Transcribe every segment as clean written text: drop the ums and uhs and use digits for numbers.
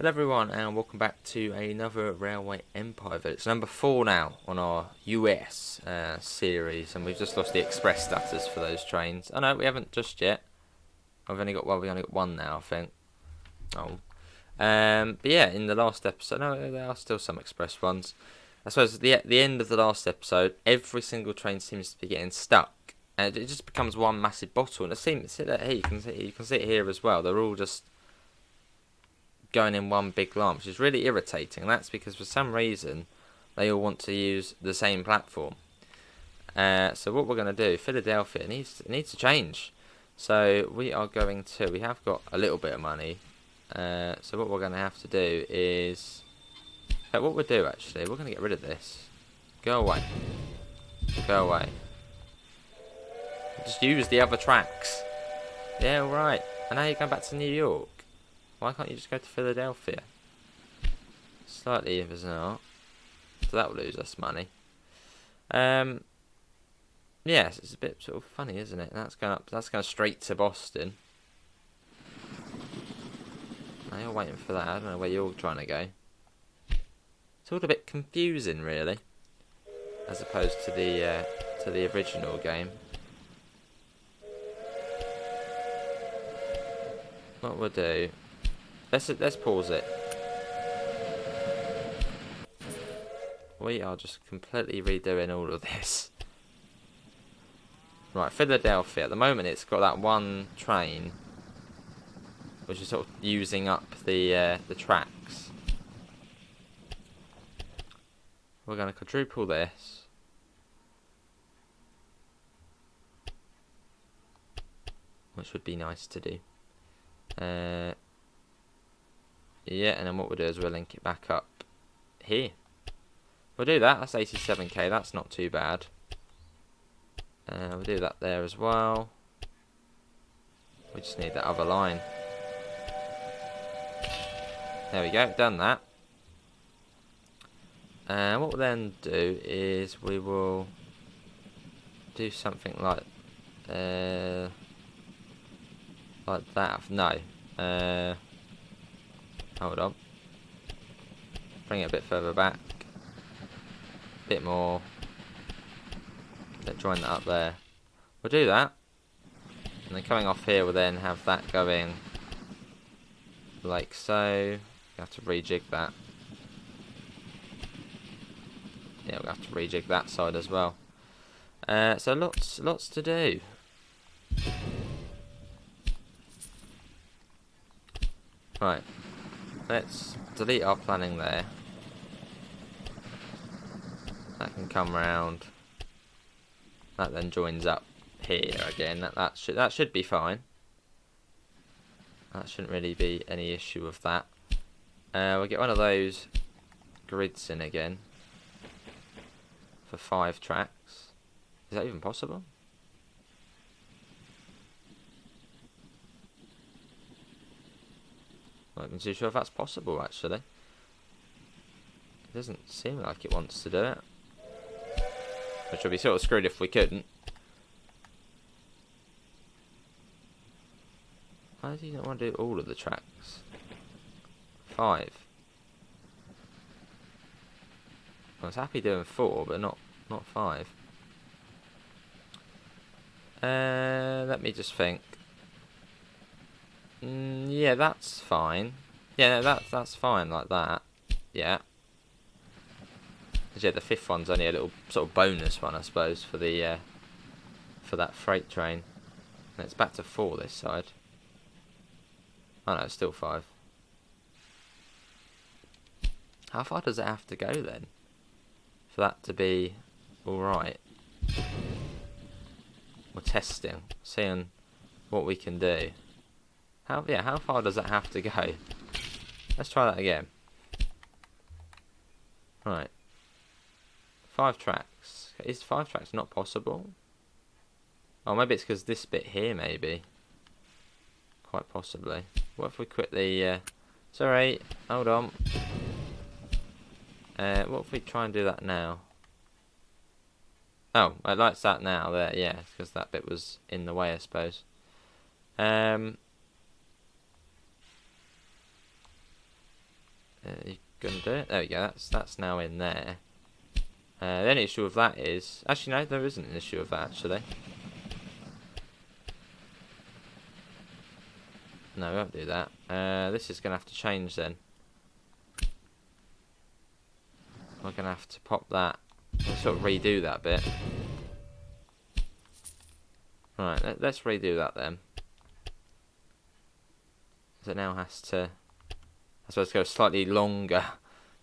Hello everyone and welcome back to another Railway Empire video. It's number 4 now on our US series, and we've just lost the express status for those trains. Oh no, we haven't just yet. We only got one now, I think. Oh. But yeah, in the last episode, no, there are still some express ones. I suppose at the end of the last episode, every single train seems to be getting stuck, and it just becomes one massive bottle. And it seems here you can see it here as well. They're all just going in one big line, which is really irritating. And that's because for some reason they all want to use the same platform. So what we're going to do, Philadelphia needs to change. So we have got a little bit of money. So what we're going to have to do is, what we'll do actually, we're going to get rid of this. Go away. Go away. Just use the other tracks. Yeah, all right. And now you're going back to New York. Why can't you just go to Philadelphia? Slightly bizarre. So that will lose us money. Yes, it's a bit sort of funny, isn't it? That's going straight to Boston. Now you're waiting for that. I don't know where you're trying to go. It's all a bit confusing, really, as opposed to the original game. What we'll do. Let's pause it. We are just completely redoing all of this. Right, Philadelphia. At the moment, it's got that one train, which is sort of using up the tracks. We're going to quadruple this. Which would be nice to do. Yeah, and then what we'll do is we'll link it back up here. We'll do that. That's 87k. That's not too bad. We'll do that there as well. We just need that other line. There we go. Done that. What we'll then do is we will do something like that. No. Hold on. Bring it a bit further back. A bit more. Let's join that up there. We'll do that. And then coming off here, we'll then have that going like so. You have to rejig that. Yeah, we'll have to rejig that side as well. So lots to do. Right. Let's delete our planning there. That can come round. That then joins up here again. That should be fine. That shouldn't really be any issue with that. We'll get one of those grids in again for 5 tracks. Is that even possible? Not even too sure if that's possible, actually. It doesn't seem like it wants to do it. Which would be sort of screwed if we couldn't. Why do you not want to do all of the tracks? 5. I was happy doing 4, but not 5. Let me just think. Yeah, that's fine. Yeah, no, that's fine like that. Yeah. Yeah, the 5th one's only a little sort of bonus one, I suppose, for the for that freight train. And it's back to 4 this side. Oh no, it's still 5. How far does it have to go then for that to be all right? We're testing, seeing what we can do. How far does that have to go? Let's try that again. Right. 5 tracks. Is 5 tracks not possible? Oh, maybe it's because this bit here, maybe. Quite possibly. What if we quit the... Sorry, hold on. What if we try and do that now? Oh, it likes that now. There, yeah, because that bit was in the way, I suppose. You gonna do it? There we go. That's now in there. The only issue with that is... Actually, no, there isn't an issue with that, actually. No, we won't do that. This is going to have to change then. We're going to have to pop that. We'll sort of redo that bit. Right, let's redo that then. So it now has to... I suppose go slightly longer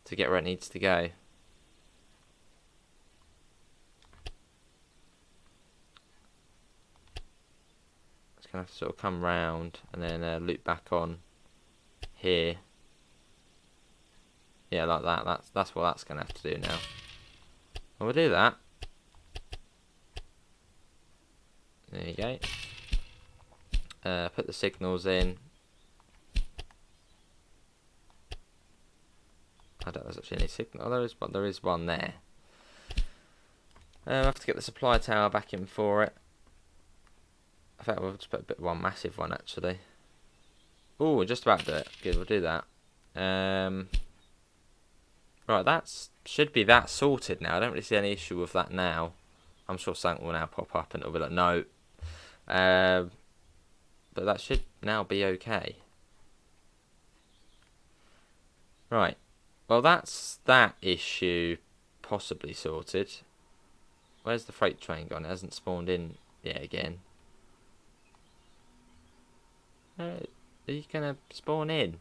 to get where it needs to go. It's going to have to sort of come round and then loop back on here. Yeah, like that. That's what that's going to have to do now. Well, we'll do that. There you go. Put the signals in. I don't know if there's actually any signal. Oh, there is one there. We'll have to get the supply tower back in for it. I think we'll just put one massive one actually. Oh, we're just about to do it. Good, we'll do that. Right, that should be that sorted now. I don't really see any issue with that now. I'm sure something will now pop up and it'll be like, no. But that should now be okay. Right. Well, that's that issue possibly sorted. Where's the freight train gone? It hasn't spawned in yet again. Are you going to spawn in?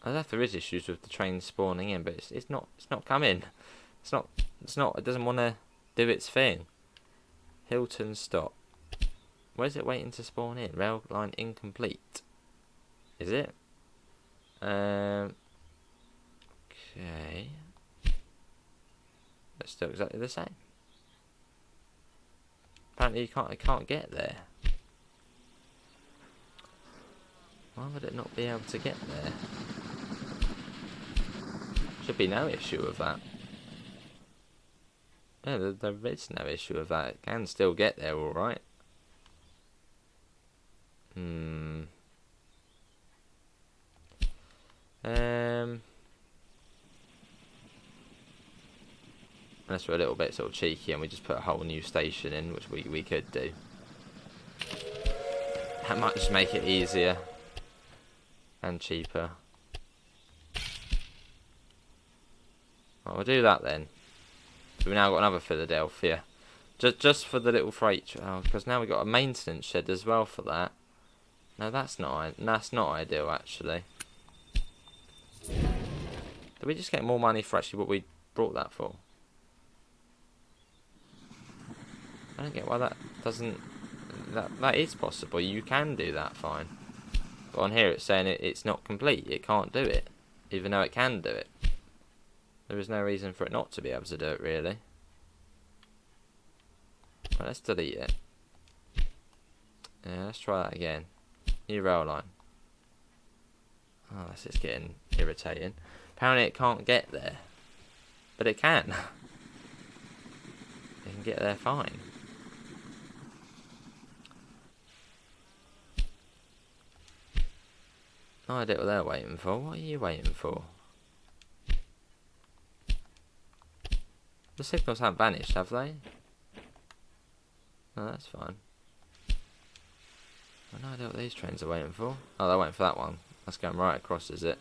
I don't know if there is issues with the train spawning in, but it's not coming. It doesn't want to do its thing. Hilton stop. Where's it waiting to spawn in? Rail line incomplete. Is it? Okay. That's still exactly the same. Apparently I can't get there. Why would it not be able to get there? Should be no issue with that. Yeah, there is no issue with that. It can still get there alright. Unless we're a little bit sort of cheeky and we just put a whole new station in, which we could do. That might just make it easier and cheaper. Right, we'll do that then. So we've now got another Philadelphia. Just for the little freight. Oh, because now we've got a maintenance shed as well for that. No, that's not ideal actually. Did we just get more money for actually what we brought that for? I don't get why that doesn't... That is possible. You can do that fine. But on here it's saying it's not complete. It can't do it. Even though it can do it. There is no reason for it not to be able to do it, really. Right, let's delete it. Yeah, let's try that again. New rail line. Oh, this is getting irritating. Apparently it can't get there. But it can. It can get there fine. No idea what they're waiting for. What are you waiting for? The signals haven't vanished, have they? No, that's fine. I have no idea what these trains are waiting for. Oh, they're waiting for that one. That's going right across, is it?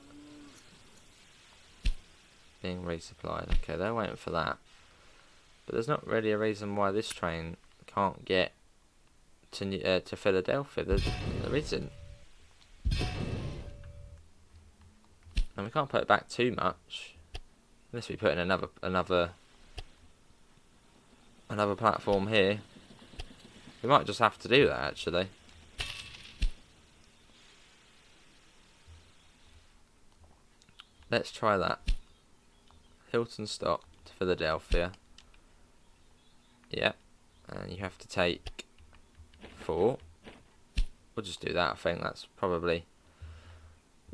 Being resupplied. Okay, they're waiting for that. But there's not really a reason why this train can't get to Philadelphia. There isn't. And we can't put it back too much. Unless we put in another platform here. We might just have to do that actually. Let's try that. Hilton stop to Philadelphia. Yep. And you have to take 4. We'll just do that. I think that's probably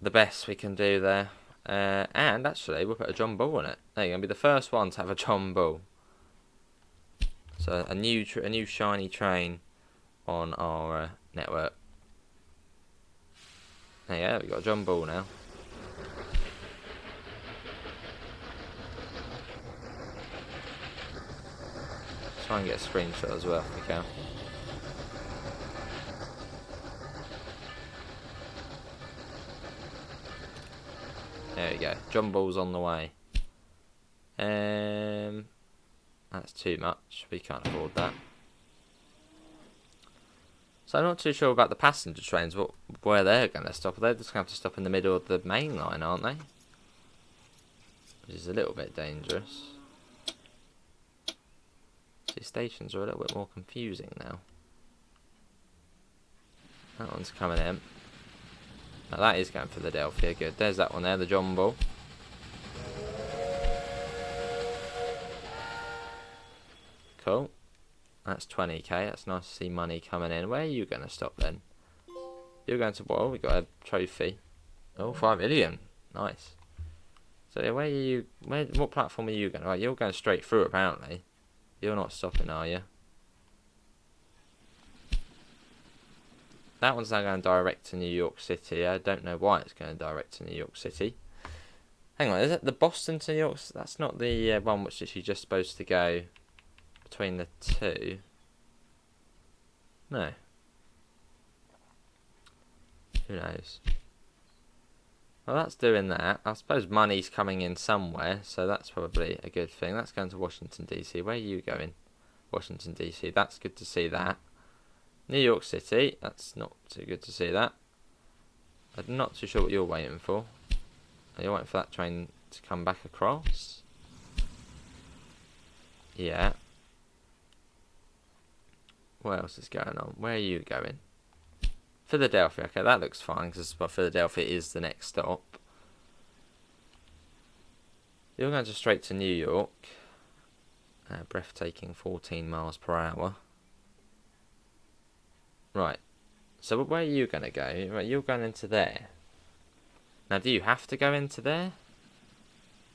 the best we can do there. And actually we'll put a John Bull on it. They're going to be the first one to have a John Bull. So a new shiny train on our network. There you go, we've got John Bull now. Try and get a screenshot as well if we can. There we go. John Bull's on the way. That's too much. We can't afford that. So I'm not too sure about the passenger trains, where they're going to stop. They're just going to have to stop in the middle of the main line, aren't they? Which is a little bit dangerous. These stations are a little bit more confusing now. That one's coming in. Now that is going for Philadelphia. Good. There's that one there, the John Bull. Cool. That's 20k. That's nice to see money coming in. Where are you going to stop then? You're going to, well, we got a trophy. Oh, 5 million. Nice. So where are you? What platform are you going? Right, you're going straight through apparently. You're not stopping, are you? That one's now going direct to New York City. I don't know why it's going direct to New York City. Hang on, is it the Boston to New York? That's not the one which is just supposed to go between the two. No. Who knows? Well, that's doing that. I suppose money's coming in somewhere, so that's probably a good thing. That's going to Washington, D.C. Where are you going? Washington, D.C. That's good to see that. New York City. That's not too good to see that. I'm not too sure what you're waiting for. Are you waiting for that train to come back across? Yeah. What else is going on? Where are you going? Philadelphia. Okay, that looks fine because Philadelphia is the next stop. You're going to straight to New York. Breathtaking 14 miles per hour. Right. So where are you going to go? Right, you're going into there. Now, do you have to go into there?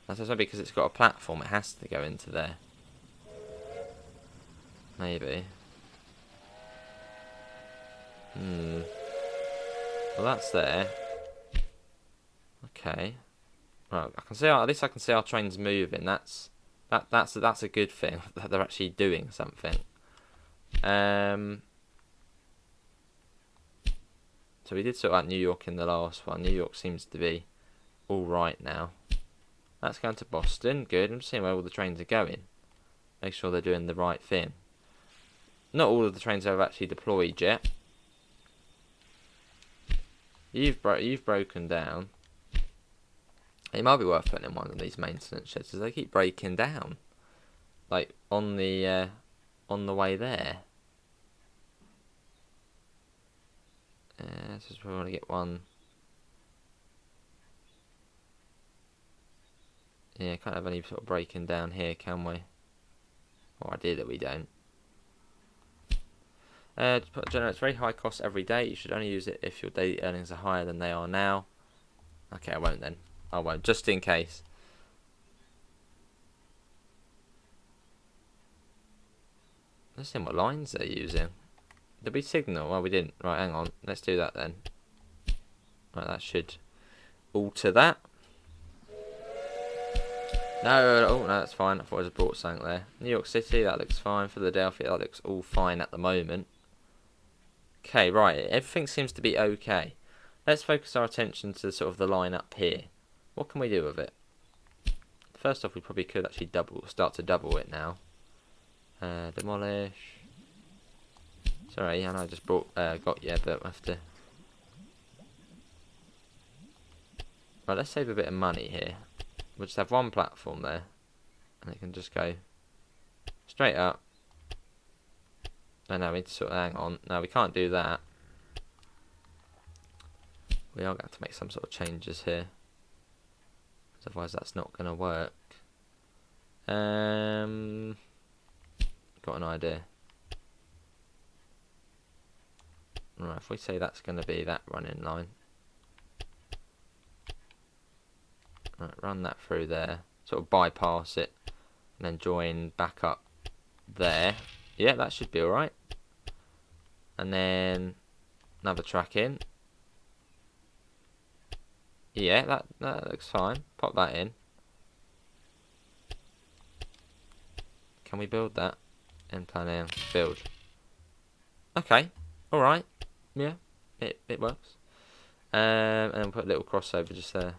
That's also because it's got a platform. It has to go into there. Maybe. Well, that's there. Okay. Right, I can see. At least I can see our trains moving. That's a good thing that they're actually doing something. So we did sort out New York in the last one. New York seems to be all right now. That's going to Boston. Good. I'm just seeing where all the trains are going. Make sure they're doing the right thing. Not all of the trains have actually deployed yet. You've broken down. It might be worth putting in one of these maintenance sheds because they keep breaking down, like on the way there. So we want to get one. Yeah, can't have any sort of breaking down here, can we? Or idea that we don't. Generates very high costs every day. You should only use it if your daily earnings are higher than they are now. Okay, I won't then. I won't, just in case. Let's see what lines they're using. Did we signal? Well, we didn't. Right, hang on. Let's do that then. Right, that should alter that. No, oh, no, that's fine. I thought I just brought something there. New York City, that looks fine. Philadelphia, that looks all fine at the moment. Okay, right. Everything seems to be okay. Let's focus our attention to sort of the line up here. What can we do with it? First off, we probably could actually start to double it now. Demolish. Sorry, I know I just got you, but we have to. Right, let's save a bit of money here. We'll just have one platform there, and it can just go straight up. Oh no, we need to sort of hang on. No, we can't do that. We are going to have to make some sort of changes here, otherwise that's not going to work. Got an idea. Right, if we say that's going to be that running line. Right, run that through there. Sort of bypass it. And then join back up there. Yeah, that should be alright. And then another track in. Yeah, that looks fine. Pop that in. Can we build that? In plan A, build. Okay, alright. Yeah, it works. And then put a little crossover just there.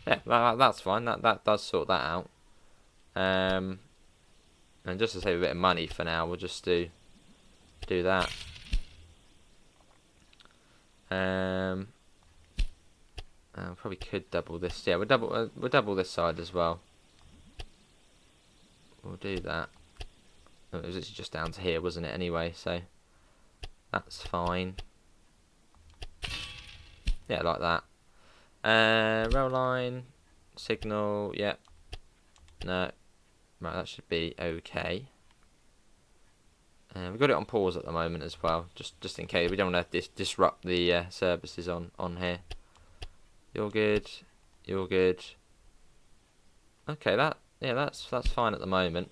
Yeah, that's fine. That does sort that out. And just to save a bit of money for now, we'll just do that. Probably could double this. Yeah, we'll double this side as well. We'll do that. It was actually just down to here, wasn't it? Anyway, so that's fine. Yeah, like that. Rail line, signal. Yep. No. Right, that should be okay. We've got it on pause at the moment as well, just in case we don't want to disrupt the services on here. You're good. You're good. Okay, that's fine at the moment.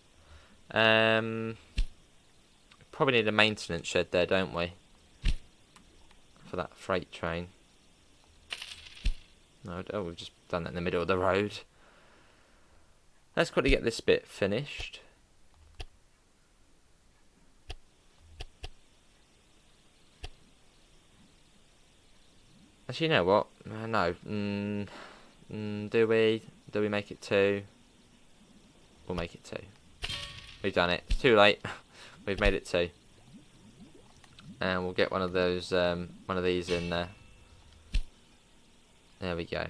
Probably need a maintenance shed there, don't we? For that freight train. No, oh, we've just done that in the middle of the road. Let's quickly get this bit finished. Actually, you know what? No. Do we make it 2? We'll make it 2. We've done it. It's too late. We've made it 2. And we'll get one of those, one of these in there. There we go.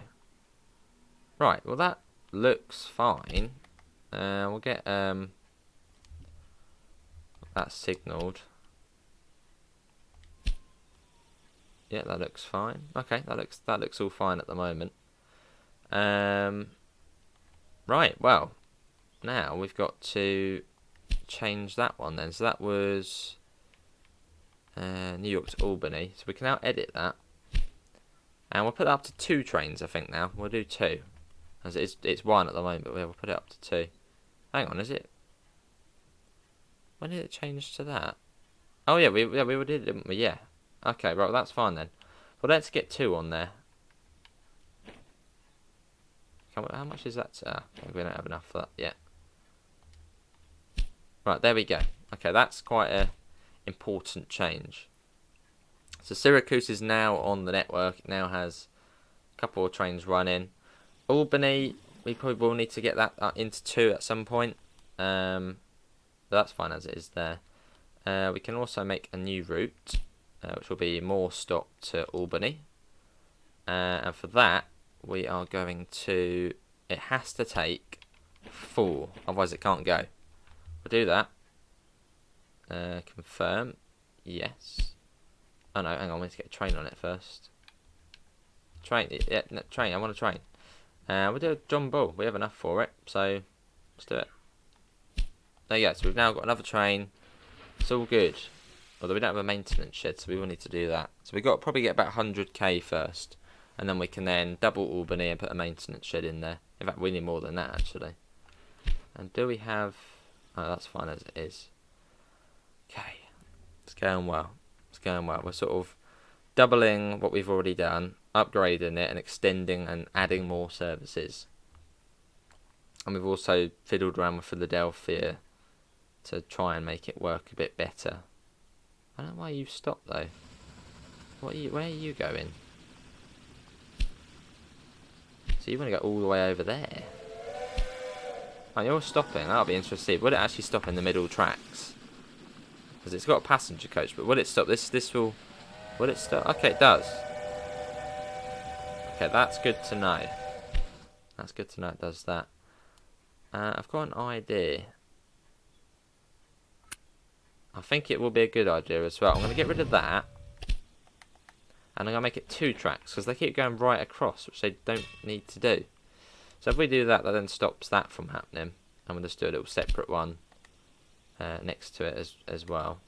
Right. Well, that looks fine. We'll get that signalled. Yeah, that looks fine. Okay, that looks all fine at the moment. Right. Well, now we've got to change that one then. So that was New York to Albany. So we can now edit that, and we'll put that up to 2 trains. I think now we'll do 2, as it's 1 at the moment. But we'll put it up to 2. Hang on, is it? When did it change to that? Oh yeah, we did it, didn't we? Yeah. Okay, right, that's fine then. Well, let's get 2 on there. How much is that? We don't have enough for that yet. Right, there we go. Okay, that's quite a important change. So Syracuse is now on the network. It now has a couple of trains running. Albany, we probably will need to get that into 2 at some point. But that's fine as it is there. We can also make a new route, which will be more stop to Albany. And for that, we are going to... It has to take 4, otherwise it can't go. We'll do that. Confirm. Yes. Oh no, hang on, we need to get a train on it first. Train, yeah, no, train, I want a train. We'll do a John Bull, we have enough for it, so let's do it. There you go, so we've now got another train. It's all good. Although we don't have a maintenance shed, so we will need to do that. So we've got to probably get about 100k first. And then we can then double Albany and put a maintenance shed in there. In fact, we need more than that, actually. And do we have... Oh, that's fine as it is. Okay. It's going well. It's going well. We're sort of doubling what we've already done, upgrading it and extending and adding more services. And we've also fiddled around with Philadelphia to try and make it work a bit better. I don't know why you've stopped though. Where are you going? So you want to go all the way over there? Oh, you're stopping. That'll be interesting. Will it actually stop in the middle tracks? Because it's got a passenger coach, but will it stop? This will... Will it stop? Okay, it does. Okay, that's good to know. That's good to know it does that. I've got an idea. I think it will be a good idea as well. I'm going to get rid of that. And I'm going to make it 2 tracks, because they keep going right across, which they don't need to do. So if we do that, that then stops that from happening. And we'll just do a little separate one next to it as well.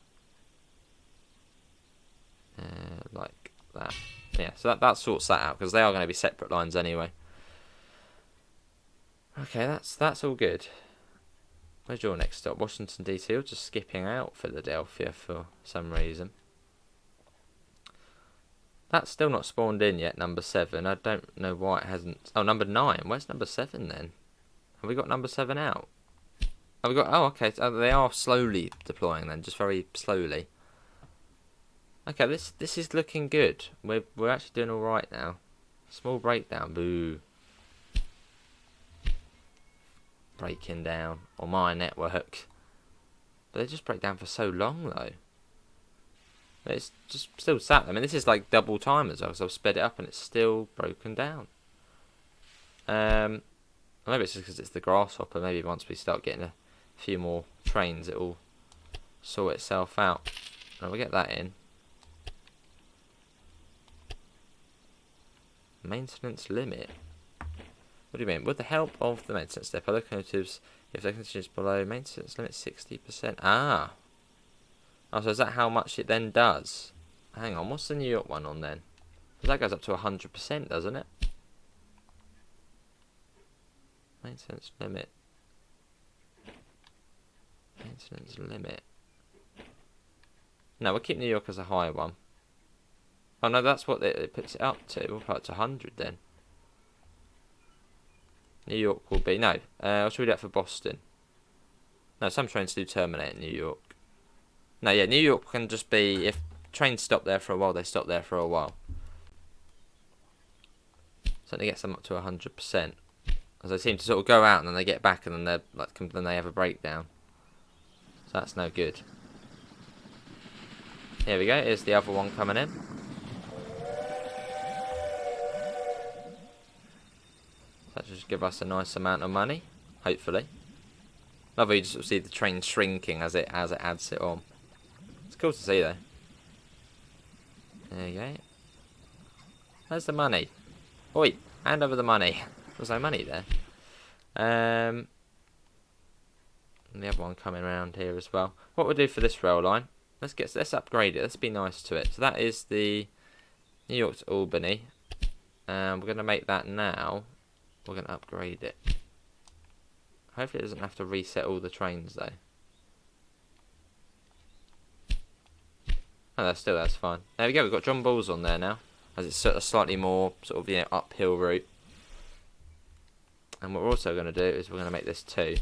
Like that. Yeah, so that sorts that out, because they are going to be separate lines anyway. Okay, that's all good. Where's your next stop? Washington DC. You're just skipping out Philadelphia for some reason. That's still not spawned in yet, number 7. I don't know why it hasn't... Oh, number 9. Where's number 7 then? Have we got number 7 out? Have we got... Oh, okay. So they are slowly deploying then, just very slowly. Okay, this is looking good. We're actually doing alright now. Small breakdown. Boo. Breaking down on my network. But they just break down for so long though. It's just still sat. I mean, this is like double time as well, because I've sped it up and it's still broken down. Maybe it's just because it's the grasshopper. Maybe once we start getting a few more trains, it will sort itself out. And we get that in. Maintenance limit. What do you mean? With the help of the maintenance depot locomotives, if they continue below maintenance limit 60%. Ah. Oh, so is that how much it then does? Hang on, what's the New York one on then? Because that goes up to 100%, doesn't it? Maintenance limit. Maintenance limit. No, we'll keep New York as a high one. Oh no, that's what it puts it up to. We'll put it to 100 then. New York will be... No, should we do that for Boston? No, some trains do terminate in New York. No, yeah, New York can just be... If trains stop there for a while, they stop there for a while. Certainly gets them up to 100%. As they seem to sort of go out and then they get back and then they're like, then they have a breakdown. So that's no good. Here we go, here's the other one coming in. That should just give us a nice amount of money, hopefully. Lovely, you just sort of see the train shrinking as it adds it on. It's cool to see though. There you go. Where's the money? Oi, hand over the money. There's no money there. And the other one coming around here as well. What we'll do for this rail line, let's upgrade it. Let's be nice to it. So that is the New York to Albany. We're going to make that now. We're going to upgrade it. Hopefully it doesn't have to reset all the trains though. Oh, that's fine. There we go, we've got John Bulls on there now. As it's a slightly more sort of, you know, uphill route. And what we're also going to do is we're going to make this 2.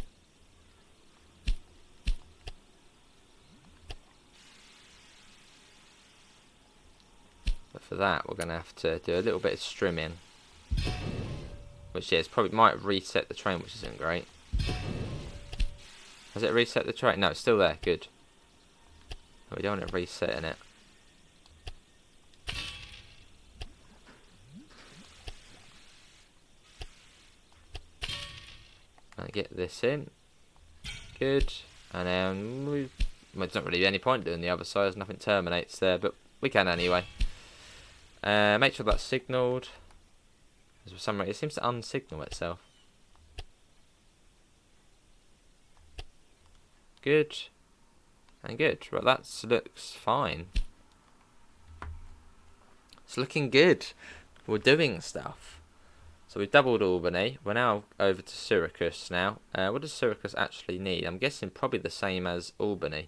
But for that we're going to have to do a little bit of strimming. Which is probably might reset the train, which isn't great. Has it reset the train? No, it's still there. Good. We don't want it resetting it. And get this in. Good. And then well, there's not really any point doing the other side. There's nothing terminates there, but we can anyway. Make sure that's signalled. For some reason, it seems to unsignal itself. Good. And good. Right, that looks fine. It's looking good. We're doing stuff. So we've doubled Albany. We're now over to Syracuse now. What does Syracuse actually need? I'm guessing probably the same as Albany.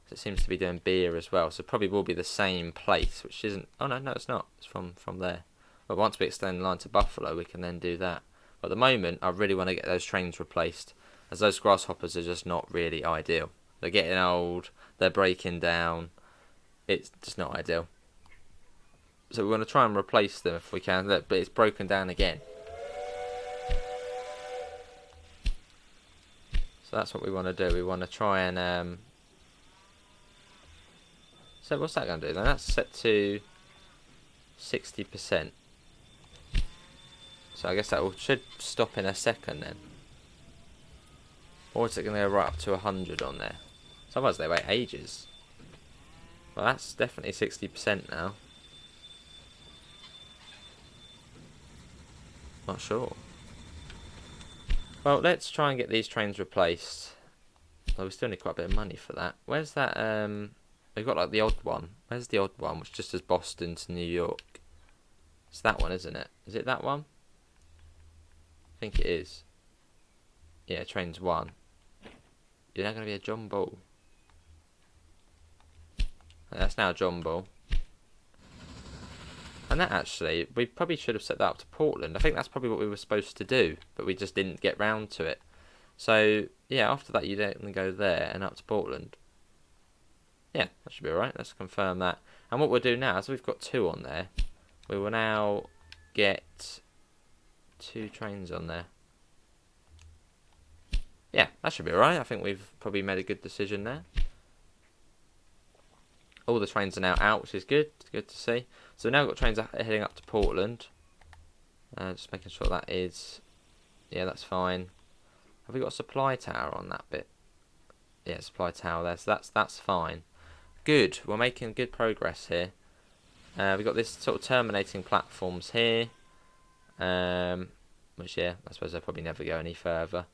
It seems to be doing beer as well. So probably will be the same place, which isn't... Oh, no, it's not. It's from there. But once we extend the line to Buffalo, we can then do that. But at the moment, I really want to get those trains replaced, as those grasshoppers are just not really ideal. They're getting old, they're breaking down. It's just not ideal. So we're going to try and replace them if we can, but it's broken down again. So that's what we want to do. We want to try and... So what's that going to do then? That's set to 60%. So I guess that should stop in a second then. Or is it going to go right up to 100 on there? Sometimes they wait ages. Well, that's definitely 60% now. Not sure. Well, let's try and get these trains replaced. Oh, we still need quite a bit of money for that. Where's that? We've got like the odd one. Where's the odd one, which just says Boston to New York? It's that one, isn't it? Is it that one? I think it is. Yeah, train's 1. You're now going to be a John Bull. That's now John Bull. And that actually, we probably should have set that up to Portland. I think that's probably what we were supposed to do, but we just didn't get round to it. So, yeah, after that you don't go there and up to Portland. Yeah, that should be alright. Let's confirm that. And what we'll do now, is we've got 2 on there, we will now get 2 trains on there. Yeah, that should be alright. I think we've probably made a good decision there. All the trains are now out, which is good. It's good to see. So we've now got trains heading up to Portland. Just making sure that is... Yeah, that's fine. Have we got a supply tower on that bit? Yeah, supply tower there. So that's fine. Good. We're making good progress here. We've got this sort of terminating platforms here. Which, yeah, I suppose they'll probably never go any further.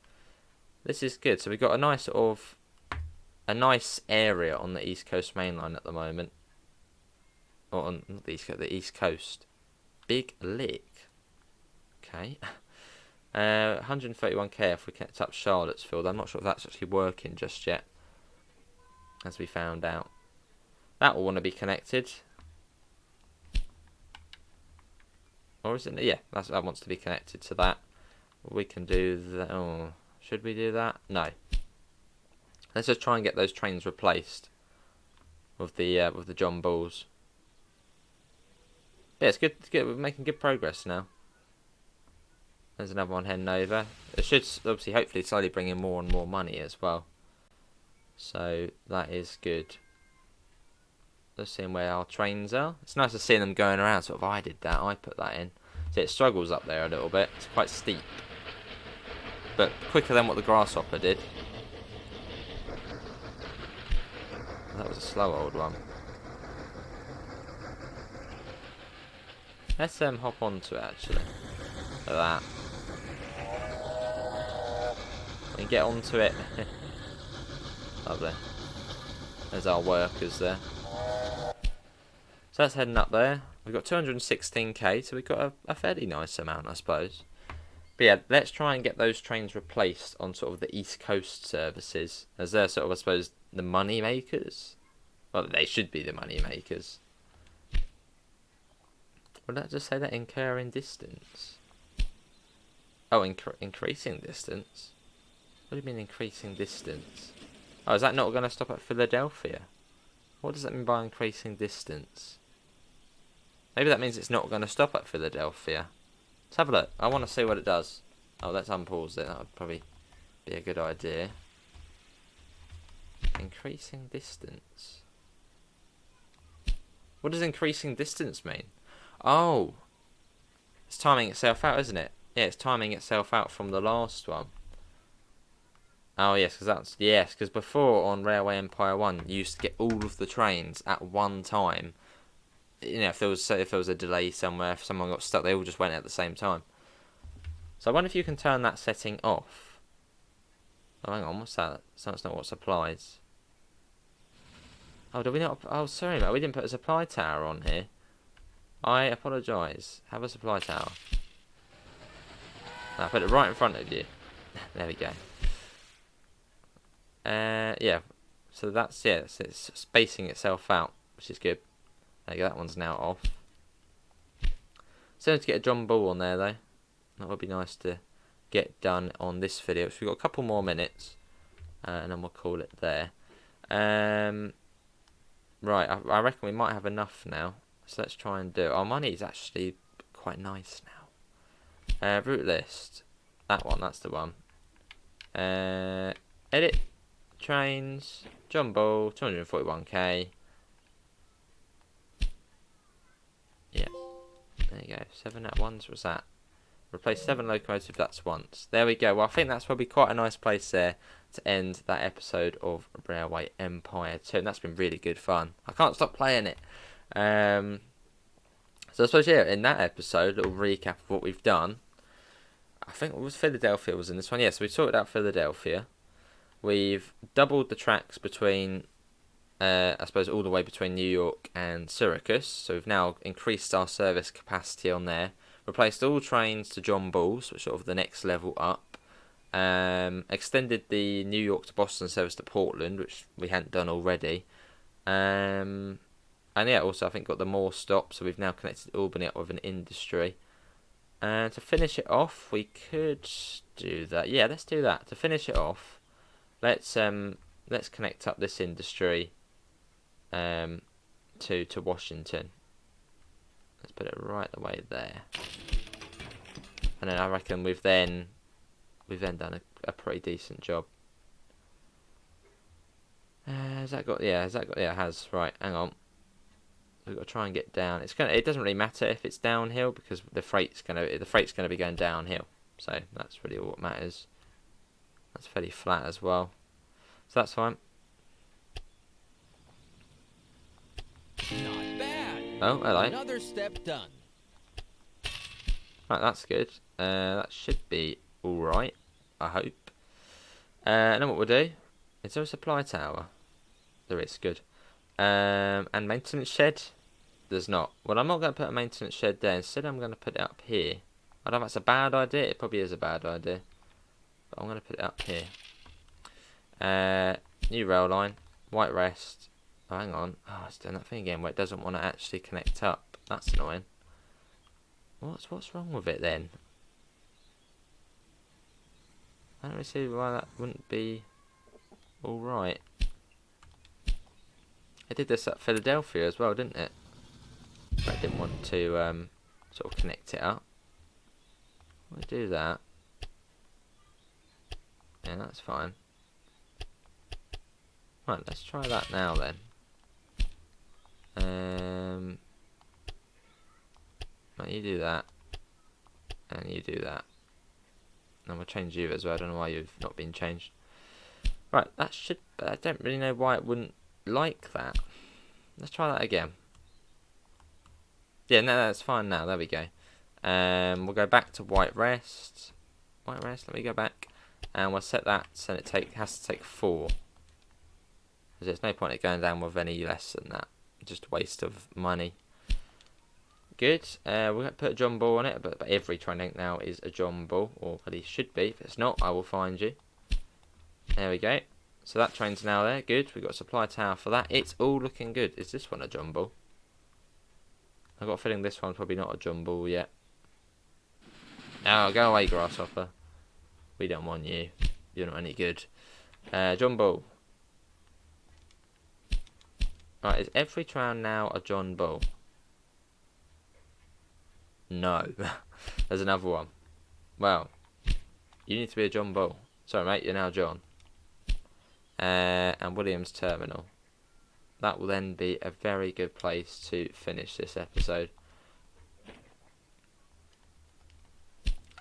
This is good. So we've got a nice sort of... a nice area on the East Coast main line at the moment. Or on not the East Coast, the East Coast. Big Lick. Okay. 131k if we kept up Charlottesville. I'm not sure if that's actually working just yet. As we found out. That will want to be connected. Or is it? Yeah, that wants to be connected to that. We can do that. Oh, should we do that? No. Let's just try and get those trains replaced with the John Bulls. Yeah, it's good. It's good. We're making good progress now. There's another one heading over. It should obviously, hopefully, slowly bring in more and more money as well. So that is good. Just seeing where our trains are. It's nice to see them going around. Sort of, I did that. I put that in. So it struggles up there a little bit. It's quite steep, but quicker than what the Grasshopper did. That was a slow old one. Let's hop onto it actually. Like that. We can get onto it. Lovely. There's our workers there. So that's heading up there. We've got 216k, so we've got a fairly nice amount, I suppose. But yeah, let's try and get those trains replaced on sort of the East Coast services, as they're sort of, I suppose, the money makers. Well, they should be the money makers. Would that just say that incurring distance? Oh, increasing distance? What do you mean increasing distance? Oh, is that not going to stop at Philadelphia? What does that mean by increasing distance? Maybe that means it's not going to stop at Philadelphia. Let's have a look. I want to see what it does. Oh, let's unpause it. That would probably be a good idea. Increasing distance. What does increasing distance mean? Oh. It's timing itself out, isn't it? Yeah, it's timing itself out from the last one. Oh, yes, because before on Railway Empire 1, you used to get all of the trains at one time. You know, if there was a delay somewhere, if someone got stuck, they all just went at the same time. So I wonder if you can turn that setting off. Oh, hang on, what's that? So that's not what supplies. Oh, did we not? Oh, sorry, mate, we didn't put a supply tower on here. I apologise. Have a supply tower. I put it right in front of you. There we go. Yeah. So that's it's spacing itself out, which is good. There you go. That one's now off. So to get a John Bull on there though. That would be nice to get done on this video. So we've got a couple more minutes, and then we'll call it there. Right. I reckon we might have enough now. So let's try and do it. Our money is actually quite nice now. Route list. That one. That's the one. Edit. Trains, John Bull, 241k. Yeah, there you go. 7 at once was that. Replace 7 locomotives, that's once. There we go. Well, I think that's probably quite a nice place there to end that episode of Railway Empire 2. And that's been really good fun. I can't stop playing it. So I suppose, yeah, in that episode, a little recap of what we've done. I think it was Philadelphia was in this one. Yes, we sorted out Philadelphia. We've doubled the tracks between, I suppose, all the way between New York and Syracuse. So we've now increased our service capacity on there. Replaced all trains to John Bulls, which is sort of the next level up. Extended the New York to Boston service to Portland, which we hadn't done already. And And yeah, also I think got the more stops, so we've now connected Albany up with an industry. And to finish it off, we could do that. Yeah, let's do that. To finish it off, let's connect up this industry to Washington. Let's put it right away there. And then I reckon we've then done a pretty decent job. Has that got? Yeah, has that got? Yeah, it has. Right, hang on. We've got to try and get down. It doesn't really matter if it's downhill because the freight's gonna be going downhill. So that's really all what matters. That's fairly flat as well, so that's fine. Not bad. Oh, hello. Another step done. Right, that's good. That should be all right. I hope. And then what we'll do? Is there a supply tower? There is. Good. And maintenance shed. There's not. Well, I'm not going to put a maintenance shed there. Instead, I'm going to put it up here. I don't know if that's a bad idea. It probably is a bad idea. But I'm going to put it up here. New rail line. White rest. Oh, hang on. Oh, it's doing that thing again where it doesn't want to actually connect up. That's annoying. What's wrong with it then? I don't really see why that wouldn't be alright. It did this at Philadelphia as well, didn't it? I didn't want to sort of connect it up. We'll do that. Yeah, that's fine. Right, let's try that now then. Right, you do that. And you do that. And we'll change you as well. I don't know why you've not been changed. Right, that should... I don't really know why it wouldn't like that. Let's try that again. Yeah, no, that's fine now. There we go. We'll go back to white rest. White rest, let me go back. And we'll set that so it has to take 4. Because there's no point in going down with any less than that. Just a waste of money. Good. We're going to put a John Bull on it, but every train link now is a John Bull, or at least should be. If it's not, I will find you. There we go. So that train's now there. Good. We've got a supply tower for that. It's all looking good. Is this one a John Bull? I've got a feeling this one's probably not a John Bull yet. Oh, go away, grasshopper. We don't want you. You're not any good. John Bull. Right, is every tram now a John Bull? No. There's another one. Well, you need to be a John Bull. Sorry, mate, you're now John. And Williams Terminal. That will then be a very good place to finish this episode.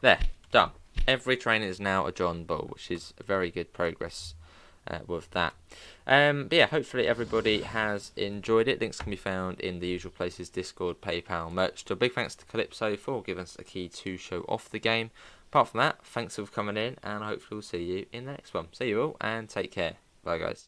There, done. Every train is now a John Bull, which is a very good progress with that. But yeah, hopefully everybody has enjoyed it. Links can be found in the usual places: Discord, PayPal, merch. So a big thanks to KALYPSO for giving us a key to show off the game. Apart from that, thanks for coming in, and hopefully we'll see you in the next one. See you all, and take care. Bye, guys.